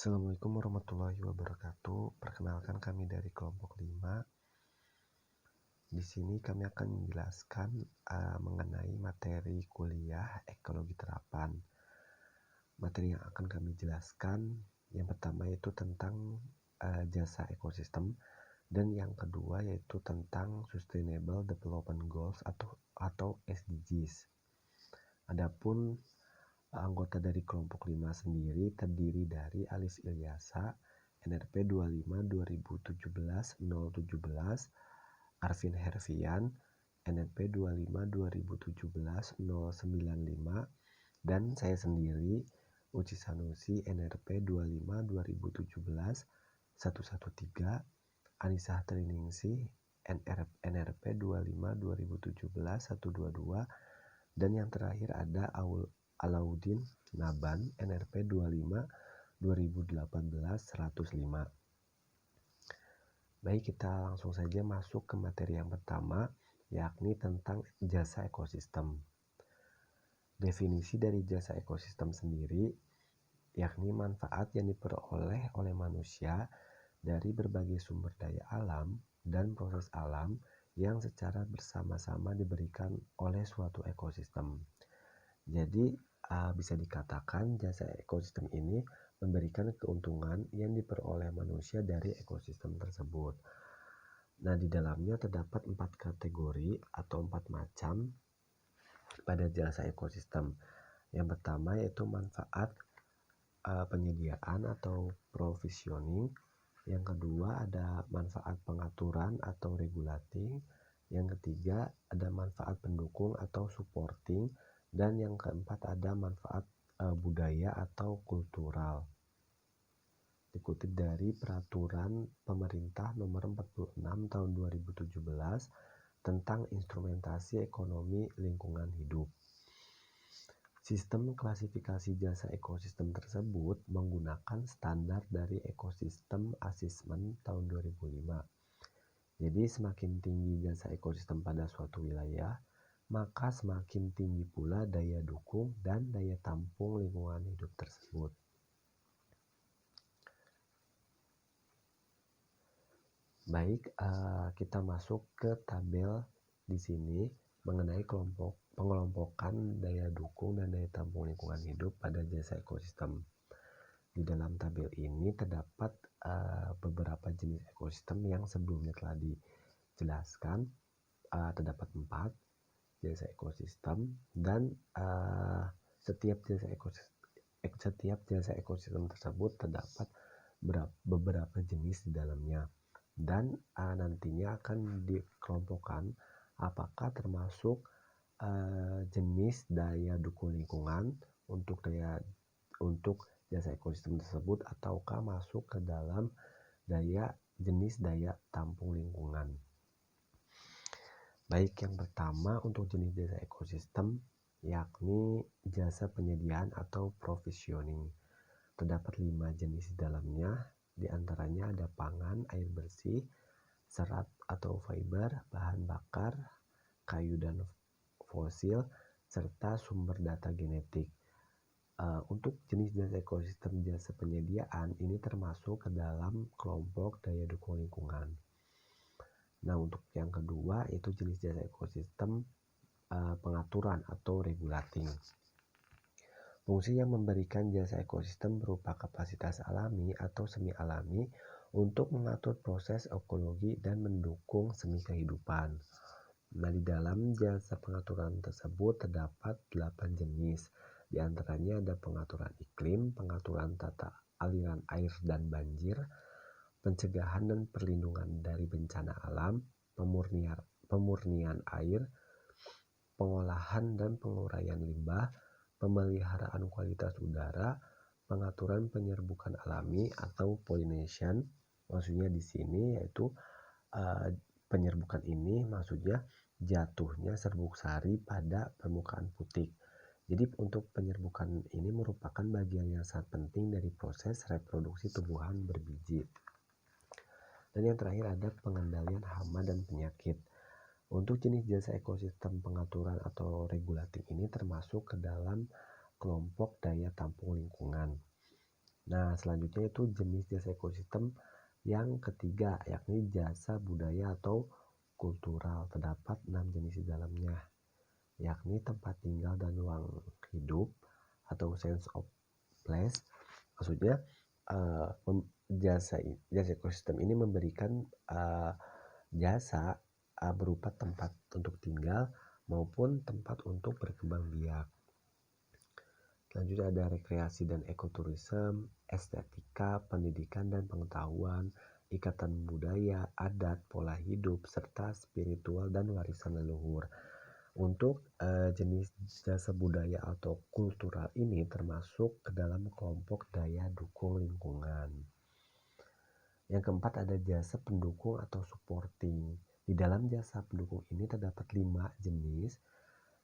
Assalamualaikum warahmatullahi wabarakatuh. Perkenalkan kami dari kelompok 5. Di sini kami akan menjelaskan mengenai materi kuliah ekologi terapan. Materi yang akan kami jelaskan yang pertama yaitu tentang jasa ekosistem, dan yang kedua yaitu tentang Sustainable Development Goals atau SDGs. Adapun anggota dari kelompok 5 sendiri terdiri dari Alis Ilyasa, NRP 25 2017 017, Arvin Herfian, NRP 25 2017 095, dan saya sendiri, Uci Sanusi, NRP 25 2017 113, Anissa Triningsih, NRP 25 2017 122, dan yang terakhir ada Alauddin Naban, NRP 25 2018 105. Baik, kita langsung saja masuk ke materi yang pertama, yakni tentang jasa ekosistem. Definisi dari jasa ekosistem sendiri yakni manfaat yang diperoleh oleh manusia dari berbagai sumber daya alam dan proses alam yang secara bersama-sama diberikan oleh suatu ekosistem. Jadi bisa dikatakan jasa ekosistem ini memberikan keuntungan yang diperoleh manusia dari ekosistem tersebut. Nah, di dalamnya terdapat 4 kategori atau 4 macam pada jasa ekosistem. Yang pertama yaitu manfaat penyediaan atau provisioning. Yang kedua ada manfaat pengaturan atau regulating. Yang ketiga ada manfaat pendukung atau supporting. Dan yang keempat ada manfaat budaya atau kultural. Dikutip dari Peraturan Pemerintah Nomor 46 Tahun 2017 tentang Instrumentasi Ekonomi Lingkungan Hidup. Sistem klasifikasi jasa ekosistem tersebut menggunakan standar dari Ecosystem Assessment tahun 2005. Jadi semakin tinggi jasa ekosistem pada suatu wilayah, maka semakin tinggi pula daya dukung dan daya tampung lingkungan hidup tersebut. Baik, kita masuk ke tabel di sini mengenai pengelompokan daya dukung dan daya tampung lingkungan hidup pada jasa ekosistem. Di dalam tabel ini terdapat beberapa jenis ekosistem yang sebelumnya telah dijelaskan. Terdapat 4 jasa ekosistem, dan setiap jasa ekosistem tersebut terdapat beberapa jenis di dalamnya, dan nantinya akan dikelompokkan apakah termasuk jenis daya dukung lingkungan untuk jasa ekosistem tersebut, ataukah masuk ke dalam jenis daya tampung lingkungan. Baik, yang pertama untuk jenis jasa ekosistem yakni jasa penyediaan atau provisioning. Terdapat 5 jenis di dalamnya, di antaranya ada pangan, air bersih, serat atau fiber, bahan bakar, kayu dan fosil, serta sumber data genetik. Untuk jenis jasa ekosistem jasa penyediaan ini termasuk ke dalam kelompok daya dukung lingkungan. Nah, untuk yang kedua itu jenis jasa ekosistem pengaturan atau regulating. Fungsi yang memberikan jasa ekosistem berupa kapasitas alami atau semi alami untuk mengatur proses ekologi dan mendukung semi kehidupan. Nah, di dalam jasa pengaturan tersebut terdapat 8 jenis. Di antaranya ada pengaturan iklim, pengaturan tata aliran air dan banjir, pencegahan dan perlindungan dari bencana alam, pemurnian air, pengolahan dan penguraian limbah, pemeliharaan kualitas udara, pengaturan penyerbukan alami atau pollination. Maksudnya di sini yaitu penyerbukan ini maksudnya jatuhnya serbuk sari pada permukaan putik. Jadi untuk penyerbukan ini merupakan bagian yang sangat penting dari proses reproduksi tumbuhan berbiji. Dan yang terakhir ada pengendalian hama dan penyakit. Untuk jenis jasa ekosistem pengaturan atau regulating ini termasuk ke dalam kelompok daya tampung lingkungan. Nah, selanjutnya itu jenis jasa ekosistem yang ketiga, yakni jasa budaya atau kultural. Terdapat 6 jenis di dalamnya, yakni tempat tinggal dan ruang hidup atau sense of place. Maksudnya jasa ekosistem ini memberikan jasa berupa tempat untuk tinggal maupun tempat untuk berkembang biak. Selanjutnya ada rekreasi dan ekoturism, estetika, pendidikan dan pengetahuan, ikatan budaya, adat, pola hidup, serta spiritual dan warisan leluhur. Untuk jenis jasa budaya atau kultural ini termasuk ke dalam kelompok daya dukung lingkungan. Yang keempat ada jasa pendukung atau supporting. Di dalam jasa pendukung ini terdapat 5 jenis.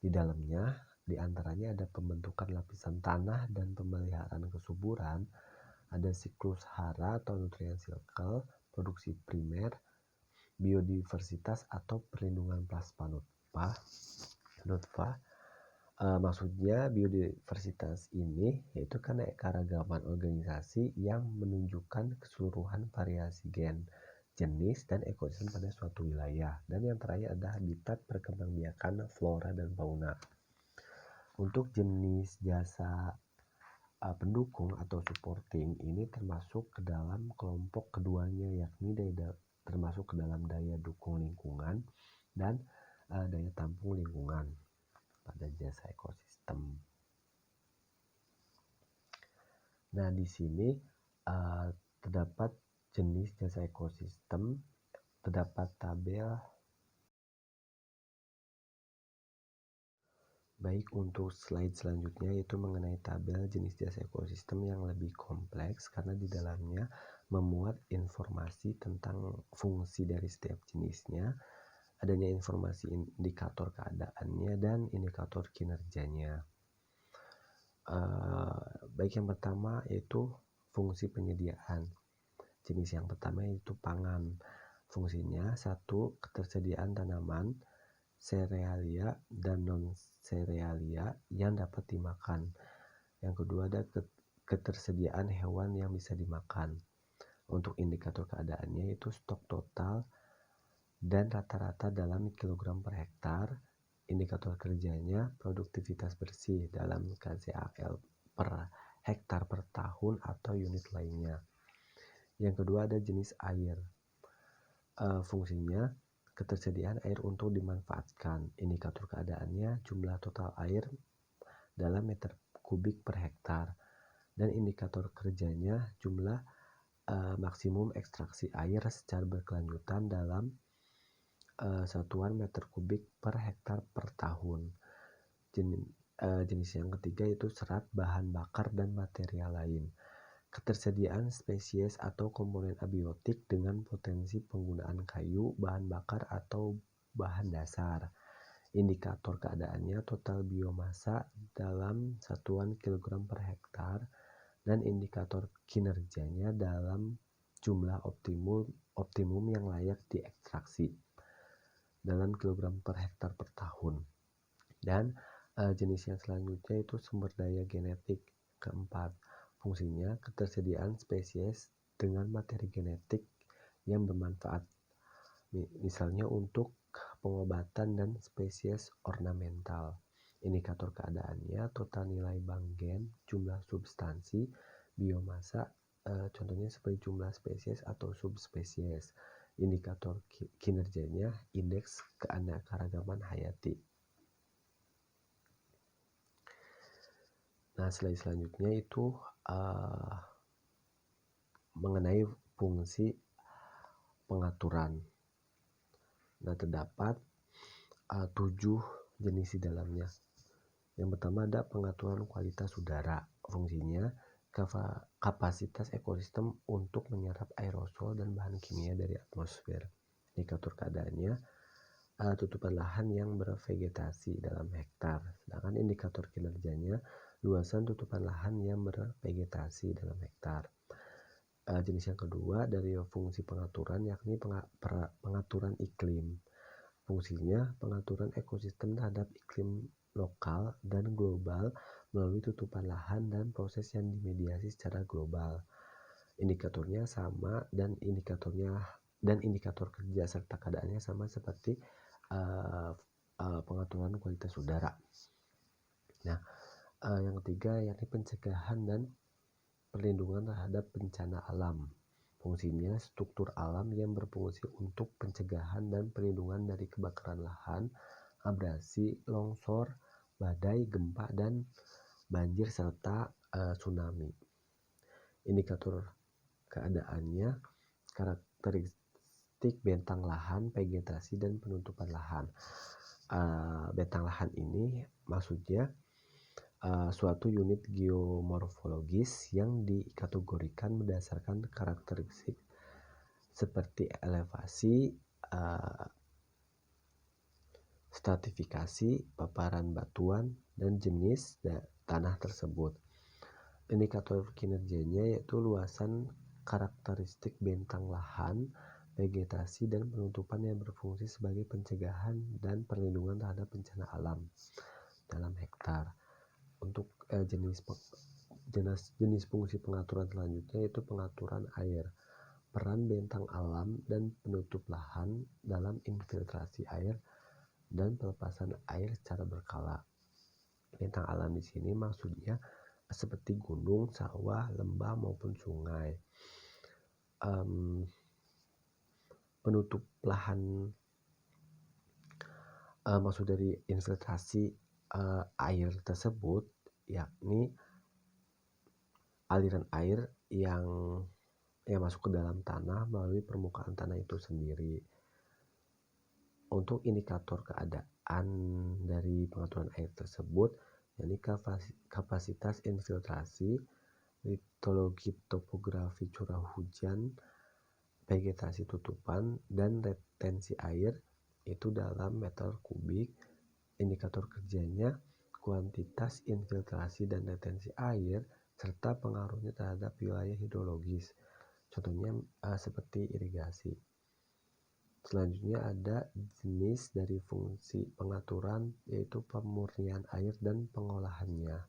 Di dalamnya diantaranya ada pembentukan lapisan tanah dan pemeliharaan kesuburan, ada siklus hara atau nutrient cycle, produksi primer, biodiversitas atau perlindungan plasma nutfah. Maksudnya biodiversitas ini yaitu keanekaragaman organisasi yang menunjukkan keseluruhan variasi gen, jenis, dan ekosistem pada suatu wilayah. Dan yang terakhir ada habitat perkembangbiakan flora dan fauna. Untuk jenis jasa pendukung atau supporting ini termasuk ke dalam kelompok keduanya, yakni termasuk ke dalam daya dukung lingkungan dan daya tampung lingkungan pada jasa ekosistem. Nah, di sini terdapat jenis jasa ekosistem, terdapat tabel. Baik, untuk slide selanjutnya yaitu mengenai tabel jenis jasa ekosistem yang lebih kompleks karena di dalamnya memuat informasi tentang fungsi dari setiap jenisnya, adanya informasi indikator keadaannya dan indikator kinerjanya. Baik, yang pertama yaitu fungsi penyediaan. Jenis yang pertama yaitu pangan. Fungsinya 1. Ketersediaan tanaman, serealia dan non-serealia yang dapat dimakan. Yang kedua ada ketersediaan hewan yang bisa dimakan. Untuk indikator keadaannya yaitu stok total dan rata-rata dalam kilogram per hektar. Indikator kerjanya produktivitas bersih dalam KZAL per hektar per tahun atau unit lainnya. Yang kedua ada jenis air. Fungsinya ketersediaan air untuk dimanfaatkan. Indikator keadaannya jumlah total air dalam meter kubik per hektar. Dan indikator kerjanya jumlah maksimum ekstraksi air secara berkelanjutan dalam satuan meter kubik per hektar per tahun. Jenis yang ketiga yaitu serat, bahan bakar, dan material lain. Ketersediaan spesies atau komponen abiotik dengan potensi penggunaan kayu, bahan bakar, atau bahan dasar. Indikator keadaannya total biomasa dalam satuan kilogram per hektar dan indikator kinerjanya dalam jumlah optimum yang layak diekstraksi dalam kilogram per hektar per tahun. Dan jenis yang selanjutnya itu sumber daya genetik. Keempat, fungsinya ketersediaan spesies dengan materi genetik yang bermanfaat, misalnya untuk pengobatan dan spesies ornamental. Indikator keadaannya total nilai bank gen, jumlah substansi, biomasa, contohnya seperti jumlah spesies atau subspesies. Indikator kinerjanya indeks keanekaragaman hayati. Nah, slide selanjutnya itu mengenai fungsi pengaturan. Nah, terdapat 7 jenis di dalamnya. Yang pertama ada pengaturan kualitas udara. Fungsinya kapasitas ekosistem untuk menyerap aerosol dan bahan kimia dari atmosfer. Indikator keadaannya tutupan lahan yang bervegetasi dalam hektar. Sedangkan indikator kinerjanya luasan tutupan lahan yang bervegetasi dalam hektar. Jenis yang kedua dari fungsi pengaturan yakni pengaturan iklim. Fungsinya pengaturan ekosistem terhadap iklim lokal dan global melalui tutupan lahan dan proses yang dimediasi secara global. Indikatornya sama dan indikator kerja serta keadaannya sama seperti pengaturan kualitas udara. Nah, yang ketiga yakni pencegahan dan perlindungan terhadap bencana alam. Fungsinya struktur alam yang berfungsi untuk pencegahan dan perlindungan dari kebakaran lahan, abrasi, longsor, badai, gempa, dan banjir serta tsunami. Indikator keadaannya, karakteristik bentang lahan, vegetasi, dan penutupan lahan. Bentang lahan ini maksudnya suatu unit geomorfologis yang dikategorikan berdasarkan karakteristik seperti elevasi, stratifikasi, paparan batuan, dan jenis tanah tersebut. Indikator kinerjanya yaitu luasan karakteristik bentang lahan, vegetasi, dan penutupan yang berfungsi sebagai pencegahan dan perlindungan terhadap bencana alam dalam hektar. Untuk jenis fungsi pengaturan selanjutnya yaitu pengaturan air. Peran bentang alam dan penutup lahan dalam infiltrasi air dan pelepasan air secara berkala. Bentang alam di sini maksudnya seperti gunung, sawah, lembah maupun sungai. Penutup lahan maksud dari infiltrasi air tersebut yakni aliran air yang masuk ke dalam tanah melalui permukaan tanah itu sendiri. Untuk indikator keadaan dari pengaturan air tersebut yakni kapasitas infiltrasi, litologi topografi curah hujan, vegetasi tutupan, dan retensi air itu dalam meter kubik. Indikator kerjanya kuantitas infiltrasi dan retensi air serta pengaruhnya terhadap wilayah hidrologis. Contohnya seperti irigasi. Selanjutnya ada jenis dari fungsi pengaturan yaitu pemurnian air dan pengolahannya.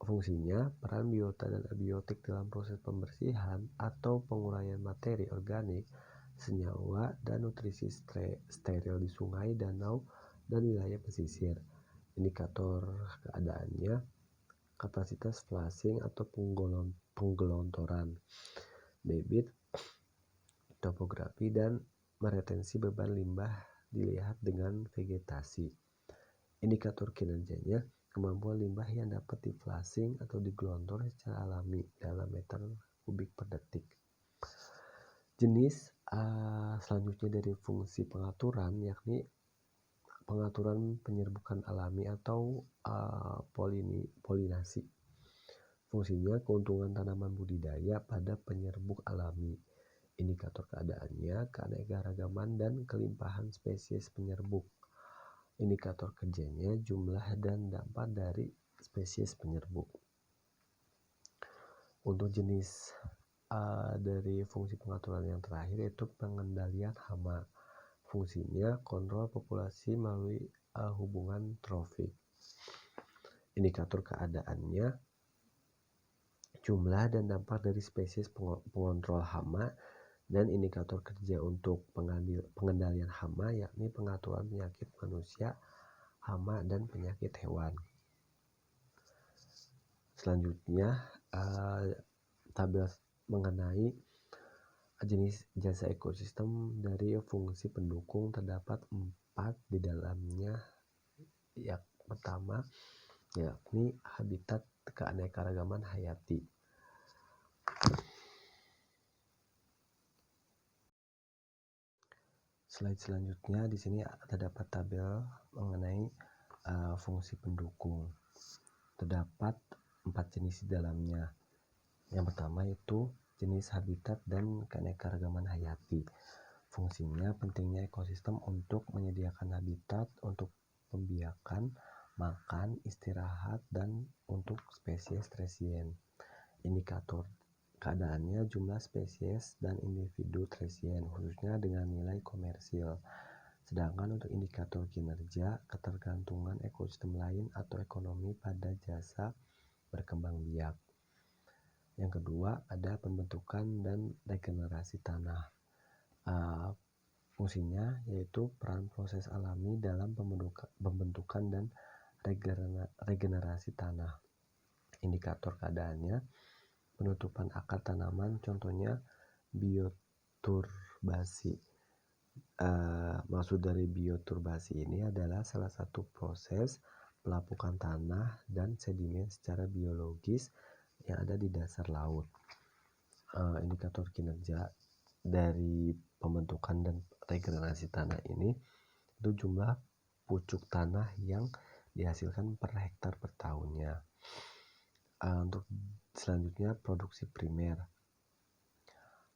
Fungsinya peran biota dan abiotik dalam proses pembersihan atau penguraian materi organik, senyawa, dan nutrisi steril di sungai, danau, dan wilayah pesisir. Indikator keadaannya kapasitas flushing atau penggelontoran, debit, topografi, dan meretensi beban limbah dilihat dengan vegetasi. Indikator kinerjanya kemampuan limbah yang dapat di-flushing atau digelontor secara alami dalam meter kubik per detik. Jenis selanjutnya dari fungsi pengaturan yakni pengaturan penyerbukan alami atau polinasi. Fungsinya keuntungan tanaman budidaya pada penyerbuk alami. Indikator keadaannya keanekaragaman dan kelimpahan spesies penyerbuk. Indikator kerjanya jumlah dan dampak dari spesies penyerbuk. Untuk jenis dari fungsi pengaturan yang terakhir yaitu pengendalian hama. Fungsinya kontrol populasi melalui hubungan trofik. Indikator keadaannya jumlah dan dampak dari spesies pengontrol hama, dan indikator kerja untuk pengendalian hama yakni pengaturan penyakit manusia, hama, dan penyakit hewan. Selanjutnya tabel mengenai jenis jasa ekosistem dari fungsi pendukung terdapat 4 di dalamnya. Yang pertama yakni habitat keanekaragaman hayati. Slide selanjutnya di sini terdapat tabel mengenai fungsi pendukung. Terdapat 4 jenis di dalamnya. Yang pertama itu jenis habitat dan keanekaragaman hayati. Fungsinya pentingnya ekosistem untuk menyediakan habitat untuk pembiakan, makan, istirahat, dan untuk spesies tresien. Indikator keadaannya jumlah spesies dan individu tresien khususnya dengan nilai komersil. Sedangkan untuk indikator kinerja, ketergantungan ekosistem lain atau ekonomi pada jasa berkembang biak. Yang kedua, ada pembentukan dan regenerasi tanah. Fungsinya yaitu peran proses alami dalam pembentukan dan regenerasi tanah. Indikator keadaannya, penutupan akar tanaman, contohnya bioturbasi. Maksud dari bioturbasi ini adalah salah satu proses pelapukan tanah dan sedimen secara biologis yang ada di dasar laut. Indikator kinerja dari pembentukan dan regenerasi tanah ini itu jumlah pucuk tanah yang dihasilkan per hektar per tahunnya. Untuk selanjutnya, produksi primer.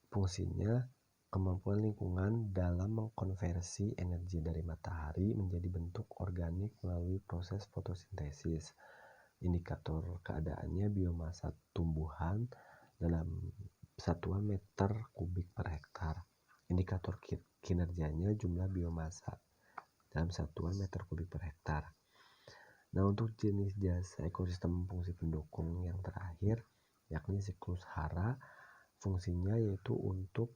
Fungsinya kemampuan lingkungan dalam mengkonversi energi dari matahari menjadi bentuk organik melalui proses fotosintesis. Indikator keadaannya biomasa tumbuhan dalam satuan meter kubik per hektar. Indikator kinerjanya jumlah biomasa dalam satuan meter kubik per hektar. Nah, untuk jenis jasa ekosistem fungsi pendukung yang terakhir, yakni siklus hara, fungsinya yaitu untuk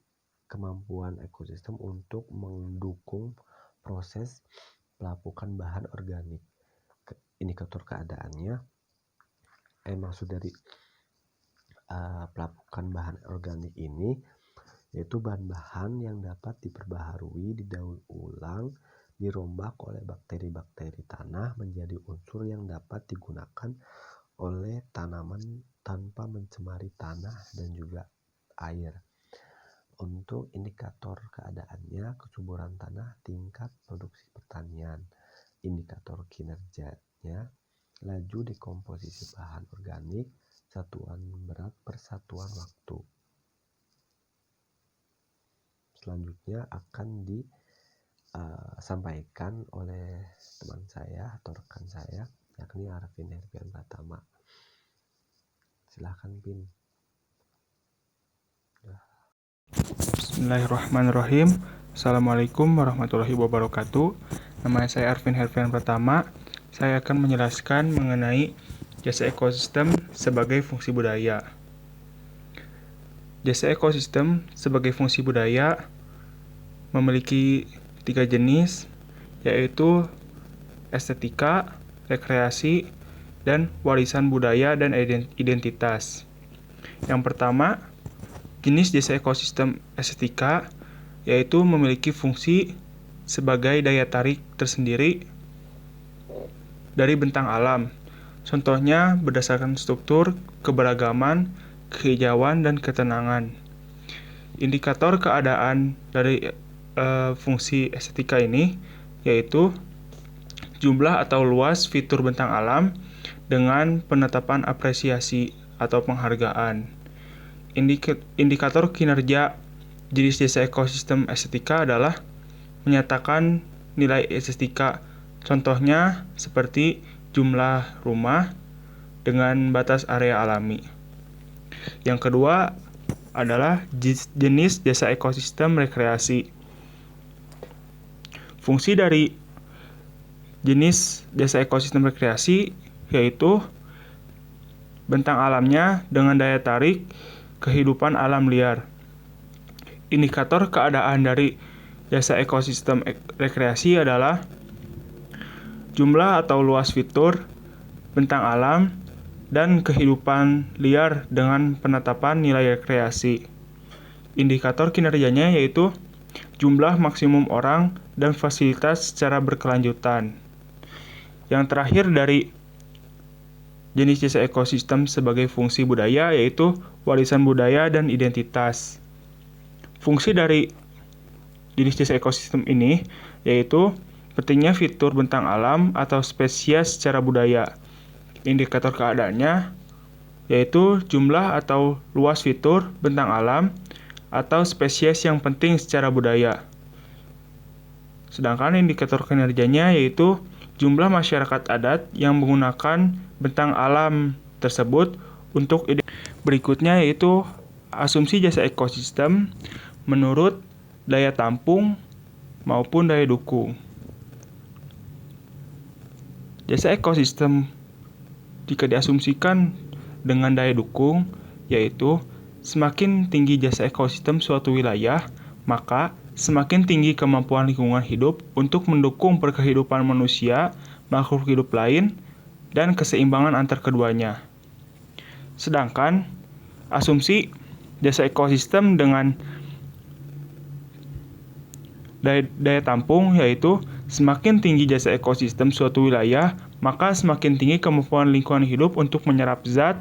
kemampuan ekosistem untuk mendukung proses pelapukan bahan organik. Indikator keadaannya, maksud dari pelapukan bahan organik ini yaitu bahan-bahan yang dapat diperbaharui, didaur ulang, dirombak oleh bakteri-bakteri tanah menjadi unsur yang dapat digunakan oleh tanaman tanpa mencemari tanah dan juga air. Untuk indikator keadaannya, kesuburan tanah, tingkat produksi pertanian. Indikator kinerjanya, laju dekomposisi bahan organik, satuan berat per satuan waktu. Selanjutnya akan disampaikan oleh teman saya atau rekan saya, yakni Arvin Herfian Pratama. Silahkan, Pin. Bismillahirrahmanirrahim. Assalamualaikum warahmatullahi wabarakatuh. Nama saya Arvin Herfian Pratama. Saya akan menjelaskan mengenai jasa ekosistem sebagai fungsi budaya. Jasa ekosistem sebagai fungsi budaya memiliki 3 jenis, yaitu estetika, rekreasi, dan warisan budaya dan identitas. Yang pertama, jenis jasa ekosistem estetika yaitu memiliki fungsi sebagai daya tarik tersendiri dari bentang alam. Contohnya berdasarkan struktur, keberagaman, kehijauan, dan ketenangan. Indikator keadaan dari fungsi estetika ini yaitu jumlah atau luas fitur bentang alam dengan penetapan apresiasi atau penghargaan. Indikator kinerja jenis jasa ekosistem estetika adalah menyatakan nilai estetika. Contohnya seperti jumlah rumah dengan batas area alami. Yang kedua adalah jenis jasa ekosistem rekreasi. Fungsi dari jenis jasa ekosistem rekreasi yaitu bentang alamnya dengan daya tarik kehidupan alam liar. Indikator keadaan dari jasa ekosistem rekreasi adalah jumlah atau luas fitur bentang alam dan kehidupan liar dengan penetapan nilai rekreasi. Indikator kinerjanya yaitu jumlah maksimum orang dan fasilitas secara berkelanjutan. Yang terakhir dari jenis jasa ekosistem sebagai fungsi budaya yaitu warisan budaya dan identitas. Fungsi dari jenis jasa ekosistem ini yaitu pentingnya fitur bentang alam atau spesies secara budaya. Indikator keadaannya yaitu jumlah atau luas fitur bentang alam atau spesies yang penting secara budaya. Sedangkan indikator kinerjanya yaitu jumlah masyarakat adat yang menggunakan bentang alam tersebut untuk berikutnya yaitu asumsi jasa ekosistem menurut daya tampung, maupun daya dukung. Jasa ekosistem jika diasumsikan dengan daya dukung, yaitu semakin tinggi jasa ekosistem suatu wilayah, maka semakin tinggi kemampuan lingkungan hidup untuk mendukung perkehidupan manusia, makhluk hidup lain, dan keseimbangan antar keduanya. Sedangkan asumsi jasa ekosistem dengan daya tampung, yaitu semakin tinggi jasa ekosistem suatu wilayah, maka semakin tinggi kemampuan lingkungan hidup untuk menyerap zat,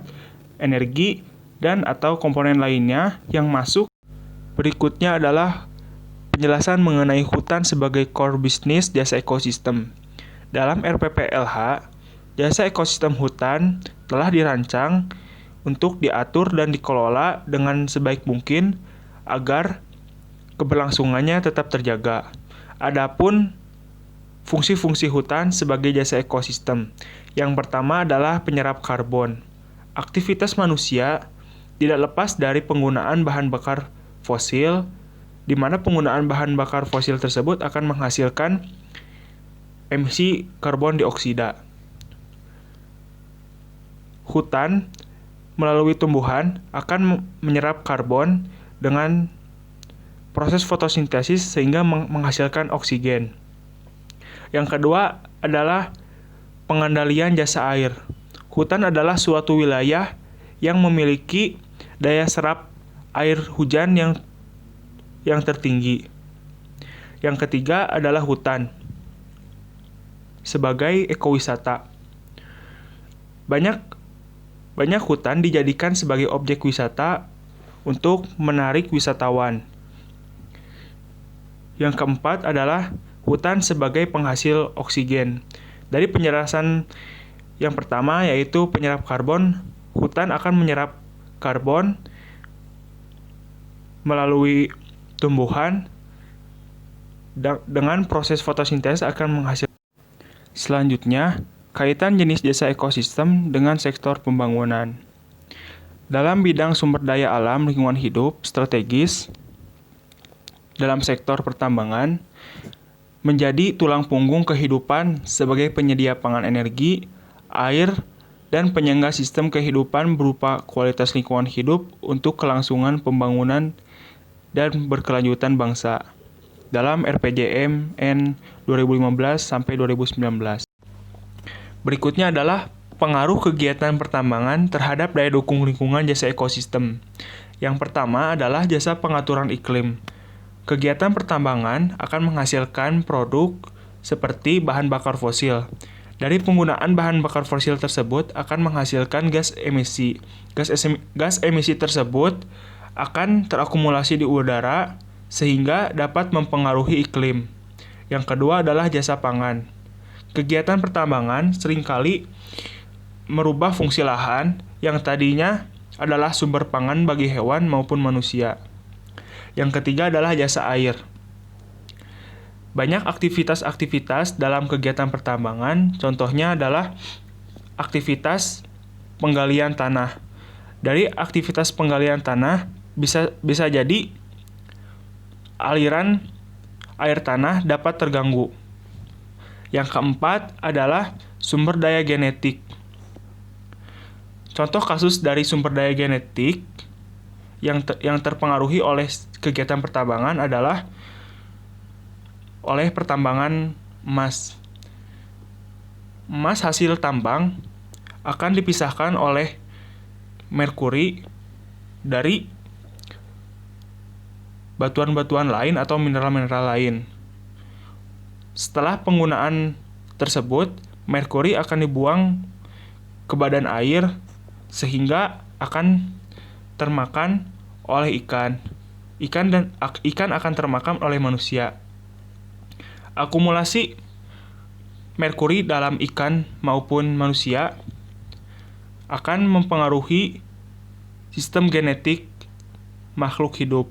energi, dan atau komponen lainnya yang masuk. Berikutnya adalah penjelasan mengenai hutan sebagai core bisnis jasa ekosistem. Dalam RPPLH, jasa ekosistem hutan telah dirancang untuk diatur dan dikelola dengan sebaik mungkin agar keberlangsungannya tetap terjaga. Adapun fungsi-fungsi hutan sebagai jasa ekosistem. Yang pertama adalah penyerap karbon. Aktivitas manusia tidak lepas dari penggunaan bahan bakar fosil, di mana penggunaan bahan bakar fosil tersebut akan menghasilkan emisi karbon dioksida. Hutan melalui tumbuhan akan menyerap karbon dengan proses fotosintesis sehingga menghasilkan oksigen. Yang kedua adalah pengendalian jasa air. Hutan adalah suatu wilayah yang memiliki daya serap air hujan yang tertinggi. Yang ketiga adalah hutan sebagai ekowisata. Banyak hutan dijadikan sebagai objek wisata untuk menarik wisatawan. Yang keempat adalah hutan sebagai penghasil oksigen. Dari penjelasan yang pertama, yaitu penyerap karbon, hutan akan menyerap karbon melalui tumbuhan dengan proses fotosintesis akan menghasilkan. Selanjutnya, kaitan jenis jasa ekosistem dengan sektor pembangunan. Dalam bidang sumber daya alam lingkungan hidup strategis, dalam sektor pertambangan, menjadi tulang punggung kehidupan sebagai penyedia pangan energi, air, dan penyangga sistem kehidupan berupa kualitas lingkungan hidup untuk kelangsungan pembangunan dan berkelanjutan bangsa. Dalam RPJMN 2015-2019. Berikutnya adalah pengaruh kegiatan pertambangan terhadap daya dukung lingkungan jasa ekosistem. Yang pertama adalah jasa pengaturan iklim. Kegiatan pertambangan akan menghasilkan produk seperti bahan bakar fosil. Dari penggunaan bahan bakar fosil tersebut akan menghasilkan gas emisi. Gas emisi tersebut akan terakumulasi di udara sehingga dapat mempengaruhi iklim. Yang kedua adalah jasa pangan. Kegiatan pertambangan seringkali merubah fungsi lahan yang tadinya adalah sumber pangan bagi hewan maupun manusia. Yang ketiga adalah jasa air. Banyak aktivitas-aktivitas dalam kegiatan pertambangan, contohnya adalah aktivitas penggalian tanah. Dari aktivitas penggalian tanah bisa jadi aliran air tanah dapat terganggu. Yang keempat adalah sumber daya genetik. Contoh kasus dari sumber daya genetik yang terpengaruhi oleh kegiatan pertambangan adalah oleh pertambangan emas. Emas hasil tambang akan dipisahkan oleh merkuri dari batuan-batuan lain atau mineral-mineral lain. Setelah penggunaan tersebut, merkuri akan dibuang ke badan air sehingga akan termakan oleh ikan. Ikan akan termakan oleh manusia. Akumulasi merkuri dalam ikan maupun manusia akan mempengaruhi sistem genetik makhluk hidup.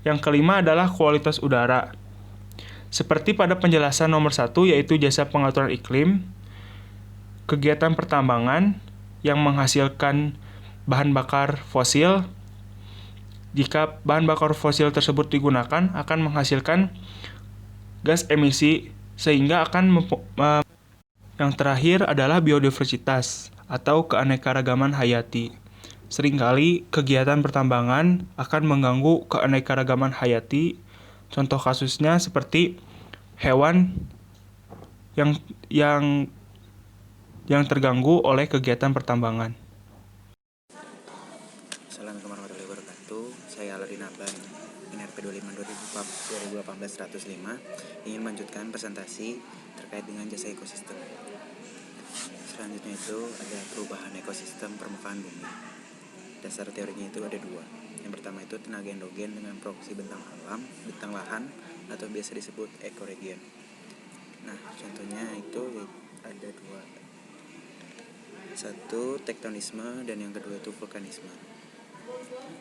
Yang kelima adalah kualitas udara. Seperti pada penjelasan nomor 1, yaitu jasa pengaturan iklim, kegiatan pertambangan yang menghasilkan bahan bakar fosil, jika bahan bakar fosil tersebut digunakan akan menghasilkan gas emisi, sehingga akan yang terakhir adalah biodiversitas atau keanekaragaman hayati. Seringkali kegiatan pertambangan akan mengganggu keanekaragaman hayati. Contoh kasusnya seperti hewan yang terganggu oleh kegiatan pertambangan. Assalamualaikum warahmatullahi wabarakatuh. Saya Aladin Aban, NRP 25/2018-105, ingin melanjutkan presentasi terkait dengan jasa ekosistem. Selanjutnya itu ada perubahan ekosistem permukaan bumi. Dasar teorinya itu ada dua. Yang pertama itu tenaga endogen dengan produksi bentang alam, bentang lahan, atau biasa disebut ekoregion. Nah, contohnya itu ada dua. Satu, tektonisme, dan yang kedua itu vulkanisme.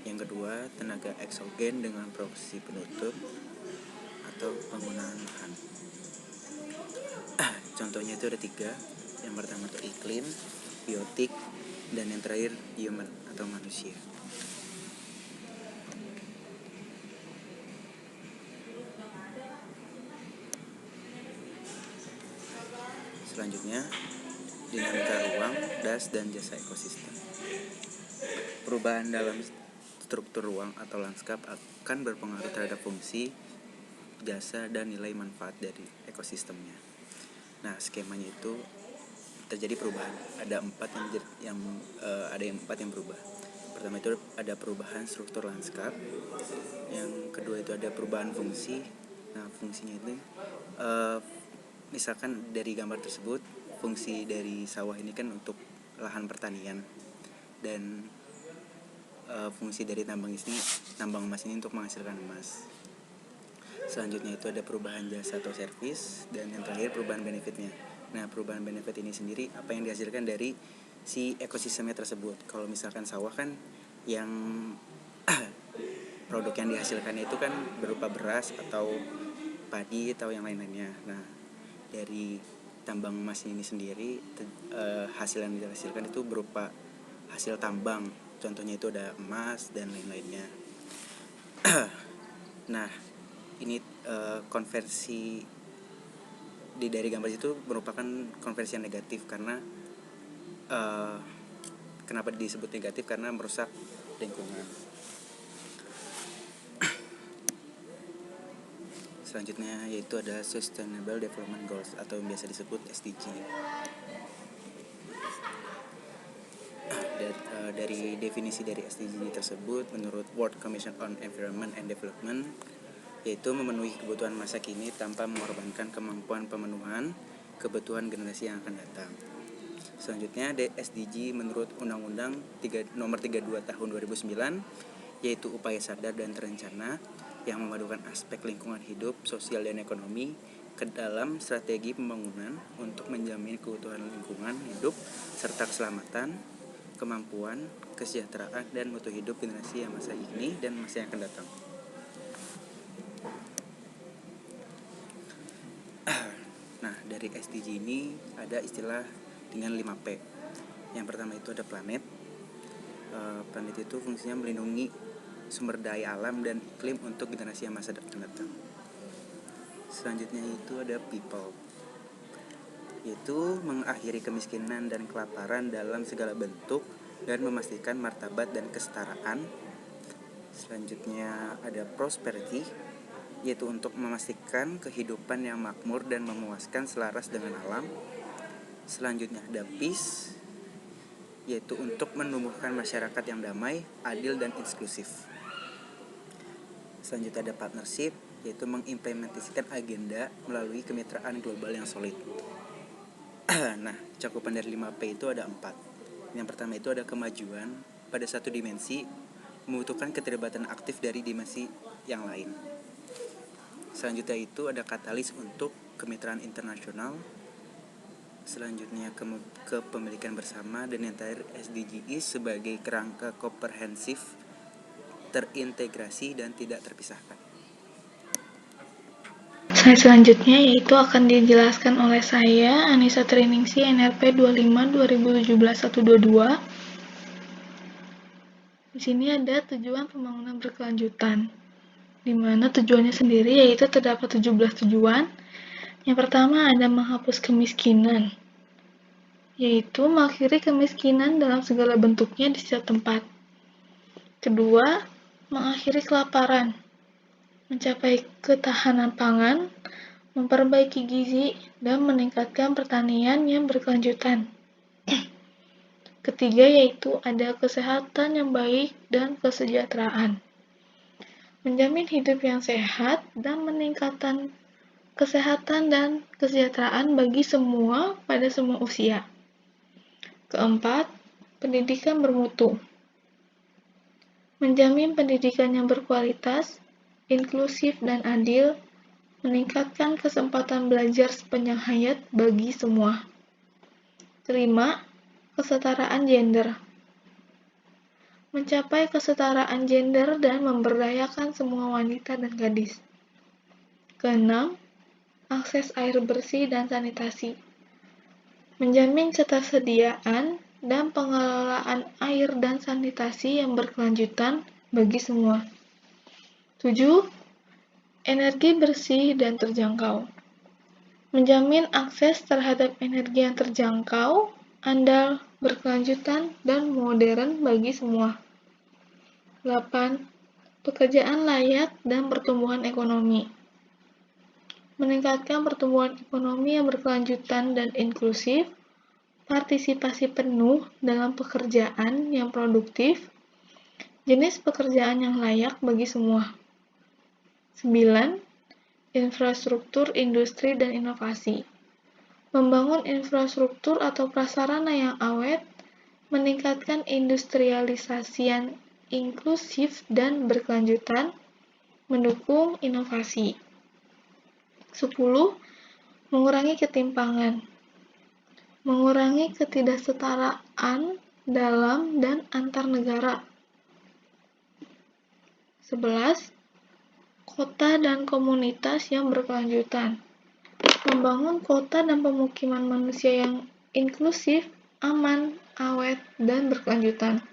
Yang kedua, tenaga eksogen dengan produksi penutup atau penggunaan lahan. Contohnya itu ada tiga. Yang pertama itu iklim, biotik, dan yang terakhir human atau manusia. Selanjutnya, dinamika ruang, das, dan jasa ekosistem. Perubahan dalam struktur ruang atau lanskap akan berpengaruh terhadap fungsi, jasa, dan nilai manfaat dari ekosistemnya. Nah, skemanya itu terjadi perubahan. Ada empat yang berubah. Pertama itu ada perubahan struktur lanskap. Yang kedua itu ada perubahan fungsi. Nah, fungsinya itu misalkan dari gambar tersebut, fungsi dari sawah ini kan untuk lahan pertanian, dan fungsi dari tambang emas ini untuk menghasilkan emas. Selanjutnya itu ada perubahan jasa atau servis, dan yang terakhir perubahan benefitnya. Nah, perubahan benefit ini sendiri apa yang dihasilkan dari si ekosistemnya tersebut. Kalau misalkan sawah kan yang produk yang dihasilkan itu kan berupa beras atau padi atau yang lain-lainnya. Nah, dari tambang emas ini sendiri hasil yang dihasilkan itu berupa hasil tambang. Contohnya itu ada emas dan lain-lainnya. Nah, ini konversi dari gambar itu merupakan konversi yang negatif karena kenapa disebut negatif? Karena merusak lingkungan. Selanjutnya yaitu ada Sustainable Development Goals atau yang biasa disebut SDG. Dari definisi dari SDG tersebut, menurut World Commission on Environment and Development, yaitu memenuhi kebutuhan masa kini tanpa mengorbankan kemampuan pemenuhan kebutuhan generasi yang akan datang. Selanjutnya SDG menurut Undang-Undang Nomor 32 Tahun 2009, yaitu upaya sadar dan terencana yang memadukan aspek lingkungan hidup, sosial, dan ekonomi ke dalam strategi pembangunan untuk menjamin kebutuhan lingkungan hidup serta keselamatan, kemampuan, kesejahteraan, dan mutu hidup generasi yang masa ini dan masa yang akan datang. Nah, dari SDG ini ada istilah dengan 5P. Yang pertama itu ada planet. Planet itu fungsinya melindungi sumber daya alam dan iklim untuk generasi yang masa akan datang. Selanjutnya itu ada people, yaitu mengakhiri kemiskinan dan kelaparan dalam segala bentuk dan memastikan martabat dan kesetaraan. Selanjutnya ada prosperity, yaitu untuk memastikan kehidupan yang makmur dan memuaskan selaras dengan alam. Selanjutnya ada peace, yaitu untuk menumbuhkan masyarakat yang damai, adil, dan inklusif. Selanjutnya ada partnership, yaitu mengimplementasikan agenda melalui kemitraan global yang solid. Nah, cakupan dari 5P itu ada 4. Yang pertama itu ada kemajuan pada satu dimensi, membutuhkan keterlibatan aktif dari dimensi yang lain. Selanjutnya itu ada katalis untuk kemitraan internasional. Selanjutnya kepemilikan bersama, dan yang terakhir SDGs sebagai kerangka komprehensif, terintegrasi, dan tidak terpisahkan. Slide selanjutnya yaitu akan dijelaskan oleh saya, Anissa Triningsih, NRP 25/2017-122. Di sini ada tujuan pembangunan berkelanjutan. di mana tujuannya sendiri yaitu terdapat 17 tujuan. Yang pertama ada menghapus kemiskinan, yaitu mengakhiri kemiskinan dalam segala bentuknya di setiap tempat. Kedua, mengakhiri kelaparan, mencapai ketahanan pangan, memperbaiki gizi, dan meningkatkan pertanian yang berkelanjutan. Ketiga yaitu ada kesehatan yang baik dan kesejahteraan. Menjamin hidup yang sehat dan meningkatkan kesehatan dan kesejahteraan bagi semua pada semua usia. Keempat, pendidikan bermutu. Menjamin pendidikan yang berkualitas, inklusif dan adil, meningkatkan kesempatan belajar sepanjang hayat bagi semua. Kelima, kesetaraan gender. Mencapai kesetaraan gender dan memberdayakan semua wanita dan gadis. Keenam, akses air bersih dan sanitasi. Menjamin ketersediaan dan pengelolaan air dan sanitasi yang berkelanjutan bagi semua. 7. Energi bersih dan terjangkau. Menjamin akses terhadap energi yang terjangkau, andal, berkelanjutan, dan modern bagi semua. 8. Pekerjaan layak dan pertumbuhan ekonomi. Meningkatkan pertumbuhan ekonomi yang berkelanjutan dan inklusif, partisipasi penuh dalam pekerjaan yang produktif, jenis pekerjaan yang layak bagi semua. 9. Infrastruktur industri dan inovasi. Membangun infrastruktur atau prasarana yang awet, meningkatkan industrialisasi yang inklusif dan berkelanjutan, mendukung inovasi. 10. Mengurangi ketimpangan. Mengurangi ketidaksetaraan dalam dan antar negara. 11. Kota dan komunitas yang berkelanjutan. Membangun kota dan pemukiman manusia yang inklusif, aman, awet, dan berkelanjutan.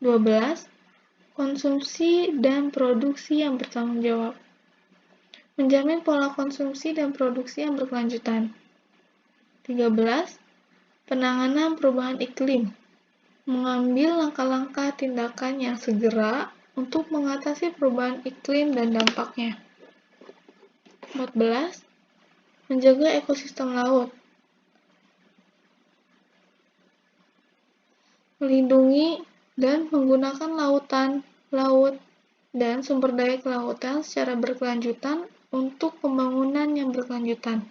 12. Konsumsi dan produksi yang bertanggung jawab. Menjamin pola konsumsi dan produksi yang berkelanjutan. 13. Penanganan perubahan iklim. Mengambil langkah-langkah tindakan yang segera untuk mengatasi perubahan iklim dan dampaknya. 14. Menjaga ekosistem laut. Melindungi dan menggunakan lautan, laut, dan sumber daya kelautan secara berkelanjutan untuk pembangunan yang berkelanjutan.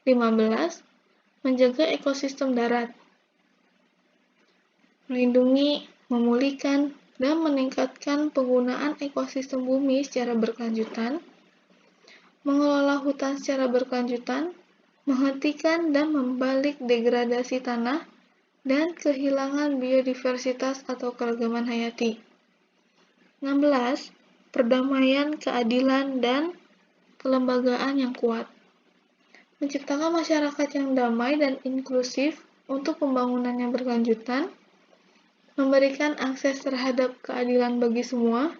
15. Menjaga ekosistem darat. Melindungi, memulihkan, dan meningkatkan penggunaan ekosistem bumi secara berkelanjutan. Mengelola hutan secara berkelanjutan, menghentikan dan membalik degradasi tanah, dan kehilangan biodiversitas atau keragaman hayati. 16. Perdamaian, keadilan, dan kelembagaan yang kuat. Menciptakan masyarakat yang damai dan inklusif untuk pembangunan yang berkelanjutan, memberikan akses terhadap keadilan bagi semua,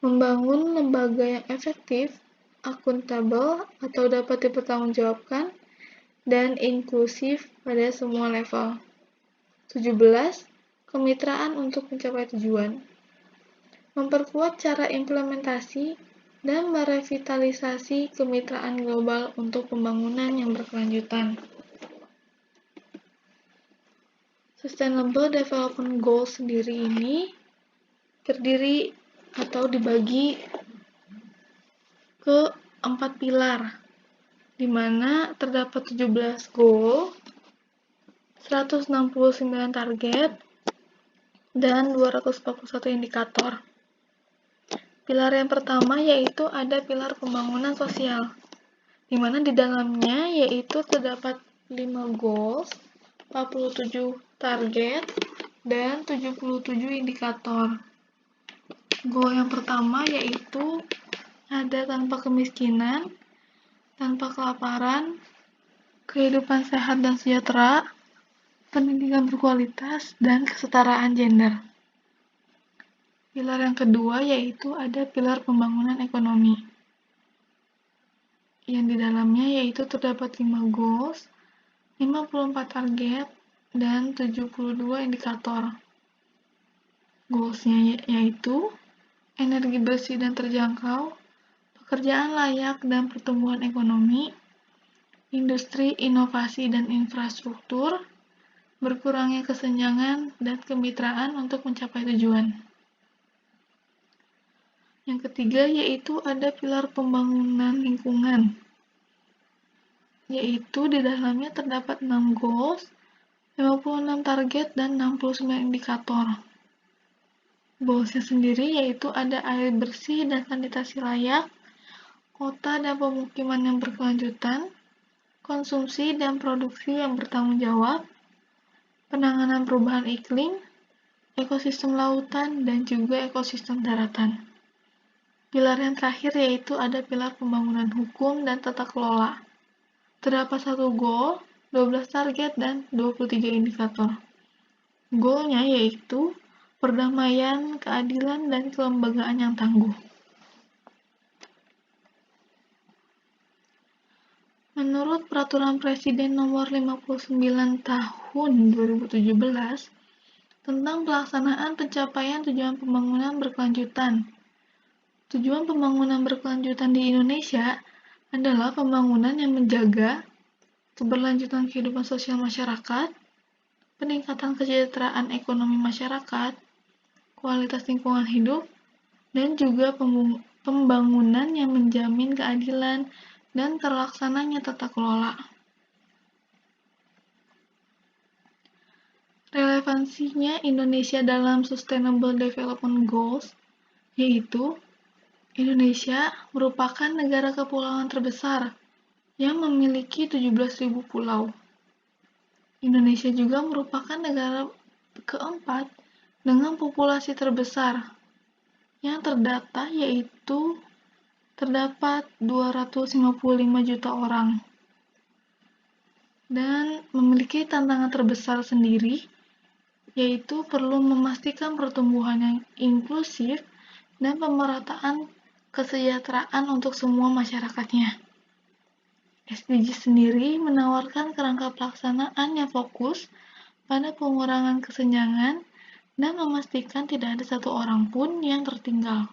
membangun lembaga yang efektif, akuntabel atau dapat dipertanggungjawabkan, dan inklusif pada semua level. 17. Kemitraan untuk mencapai tujuan. Memperkuat cara implementasi dan merevitalisasi kemitraan global untuk pembangunan yang berkelanjutan. Sustainable Development Goals sendiri ini terdiri atau dibagi ke 4 pilar, di mana terdapat 17 goal, 169 target, dan 241 indikator. Pilar yang pertama yaitu ada pilar pembangunan sosial, di mana di dalamnya yaitu terdapat 5 goals, 47 target, dan 77 indikator. Goal yang pertama yaitu ada tanpa kemiskinan, tanpa kelaparan, kehidupan sehat dan sejahtera, pendidikan berkualitas, dan kesetaraan gender. Pilar yang kedua yaitu ada pilar pembangunan ekonomi, yang di dalamnya yaitu terdapat 5 goals, 54 target, dan 72 indikator. Goals-nya yaitu energi bersih dan terjangkau, pekerjaan layak dan pertumbuhan ekonomi, industri, inovasi dan infrastruktur, berkurangnya kesenjangan dan kemitraan untuk mencapai tujuan. Yang ketiga yaitu ada pilar pembangunan lingkungan, yaitu di dalamnya terdapat 6 goals, 56 target, dan 69 indikator. Goalsnya sendiri yaitu ada air bersih dan sanitasi layak, kota dan pemukiman yang berkelanjutan, konsumsi dan produksi yang bertanggung jawab, penanganan perubahan iklim, ekosistem lautan, dan juga ekosistem daratan. Pilar yang terakhir yaitu ada pilar pembangunan hukum dan tata kelola. Terdapat 1 goal, 12 target, dan 23 indikator. Goalnya yaitu perdamaian, keadilan, dan kelembagaan yang tangguh. Menurut Peraturan Presiden Nomor 59 Tahun 2017 tentang pelaksanaan pencapaian tujuan pembangunan berkelanjutan. Tujuan pembangunan berkelanjutan di Indonesia adalah pembangunan yang menjaga keberlanjutan kehidupan sosial masyarakat, peningkatan kesejahteraan ekonomi masyarakat, kualitas lingkungan hidup, dan juga pembangunan yang menjamin keadilan dan terlaksananya tata kelola. Relevansinya Indonesia dalam Sustainable Development Goals, yaitu Indonesia merupakan negara kepulauan terbesar yang memiliki 17.000 pulau. Indonesia juga merupakan negara keempat dengan populasi terbesar yang terdata, yaitu terdapat 255 juta orang, dan memiliki tantangan terbesar sendiri, yaitu perlu memastikan pertumbuhan yang inklusif dan pemerataan kesejahteraan untuk semua masyarakatnya. SDG sendiri menawarkan kerangka pelaksanaan yang fokus pada pengurangan kesenjangan dan memastikan tidak ada satu orang pun yang tertinggal.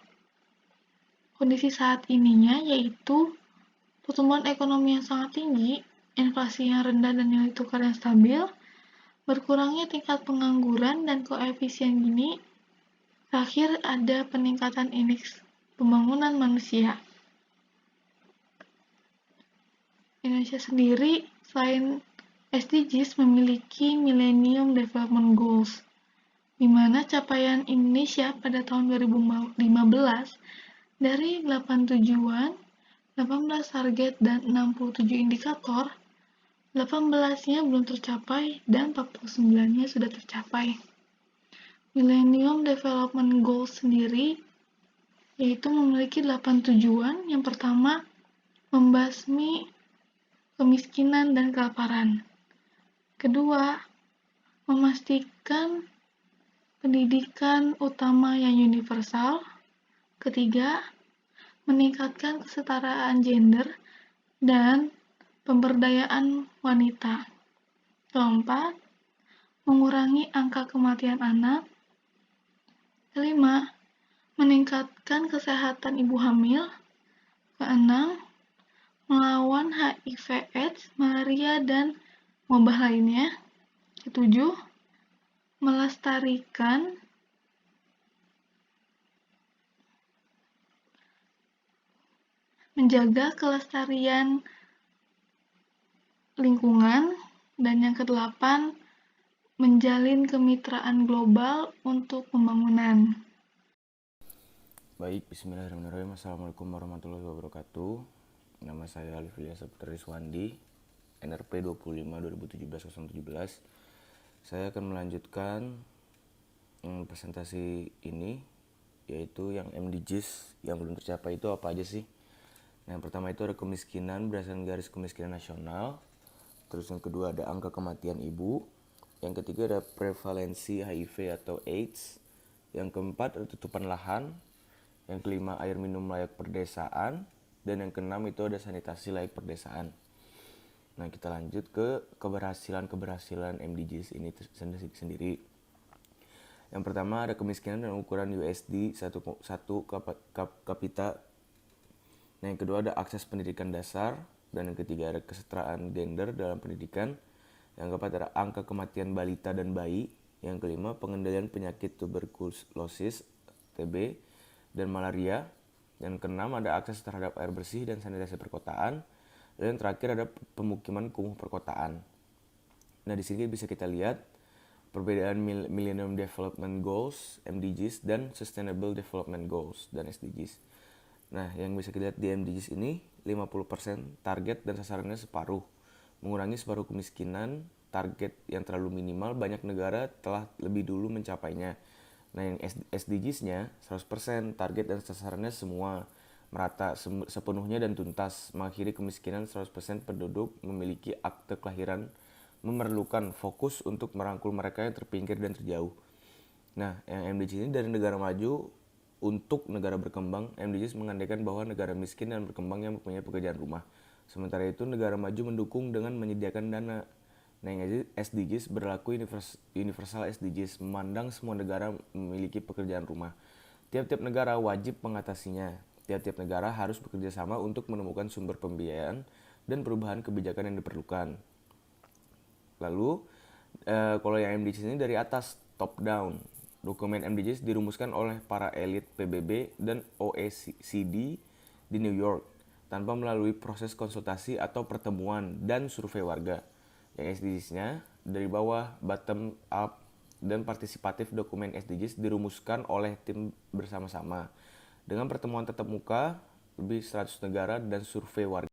Kondisi saat ininya yaitu pertumbuhan ekonomi yang sangat tinggi, inflasi yang rendah dan nilai tukar yang stabil, berkurangnya tingkat pengangguran dan koefisien Gini. Terakhir ada peningkatan indeks pembangunan manusia. Indonesia sendiri selain SDGs memiliki Millennium Development Goals, di mana capaian Indonesia pada tahun 2015 dari 8 tujuan, 18 target, dan 67 indikator, 18-nya belum tercapai dan 49-nya sudah tercapai. Millennium Development Goals sendiri yaitu memiliki 8 tujuan. Yang pertama, membasmi kemiskinan dan kelaparan. Kedua, memastikan pendidikan utama yang universal. Ketiga, meningkatkan kesetaraan gender dan pemberdayaan wanita. Keempat, mengurangi angka kematian anak. Kelima, meningkatkan kesehatan ibu hamil. Keenam, melawan HIV/AIDS, malaria, dan wabah lainnya. Ketujuh, menjaga kelestarian lingkungan. Dan yang kedelapan, menjalin kemitraan global untuk pembangunan. Baik, bismillahirrahmanirrahim. Assalamualaikum warahmatullahi wabarakatuh. Nama saya Alif Ilyas Saputra Riswandi, NRP 25/2017-017. Saya akan melanjutkan presentasi ini, yaitu yang MDGs yang belum tercapai itu apa aja sih. Nah, yang pertama itu ada kemiskinan berdasarkan garis kemiskinan nasional. Terus yang kedua ada angka kematian ibu. Yang ketiga ada prevalensi HIV atau AIDS. Yang keempat ada tutupan lahan. Yang kelima air minum layak perdesaan. Dan yang keenam itu ada sanitasi layak perdesaan. Nah, kita lanjut ke keberhasilan MDGs ini sendiri. Yang pertama ada kemiskinan dan ukuran USD 1 kapita. Nah, yang kedua ada akses pendidikan dasar. Dan yang ketiga ada kesetaraan gender dalam pendidikan. Yang keempat ada angka kematian balita dan bayi. Yang kelima pengendalian penyakit tuberkulosis, TB, dan malaria. Yang keenam ada akses terhadap air bersih dan sanitasi perkotaan. Dan yang terakhir ada pemukiman kumuh perkotaan. Nah, di sini bisa kita lihat perbedaan Millennium Development Goals, MDGs, dan Sustainable Development Goals, dan SDGs. Nah, yang bisa kita lihat di MDGs ini, 50% target dan sasarannya separuh. Mengurangi separuh kemiskinan, target yang terlalu minimal, banyak negara telah lebih dulu mencapainya. Nah, yang SDGs-nya 100%, target dan sasarannya semua merata sepenuhnya dan tuntas, mengakhiri kemiskinan 100% penduduk memiliki akte kelahiran, memerlukan fokus untuk merangkul mereka yang terpinggir dan terjauh. Nah, yang MDGs ini dari negara maju untuk negara berkembang. MDGs mengandaikan bahwa negara miskin dan berkembang yang mempunyai pekerjaan rumah. Sementara itu negara maju mendukung dengan menyediakan dana. Nah, yang SDGs berlaku universal SDGs, memandang semua negara memiliki pekerjaan rumah. Tiap-tiap negara wajib mengatasinya. Tiap-tiap negara harus bekerja sama untuk menemukan sumber pembiayaan dan perubahan kebijakan yang diperlukan. Lalu, kalau yang MDGs ini dari atas, top down. Dokumen MDGs dirumuskan oleh para elit PBB dan OECD di New York tanpa melalui proses konsultasi atau pertemuan dan survei warga. Yang SDGs-nya dari bawah, bottom up, dan partisipatif. Dokumen SDGs dirumuskan oleh tim bersama-sama dengan pertemuan tatap muka lebih 100 negara dan survei warga.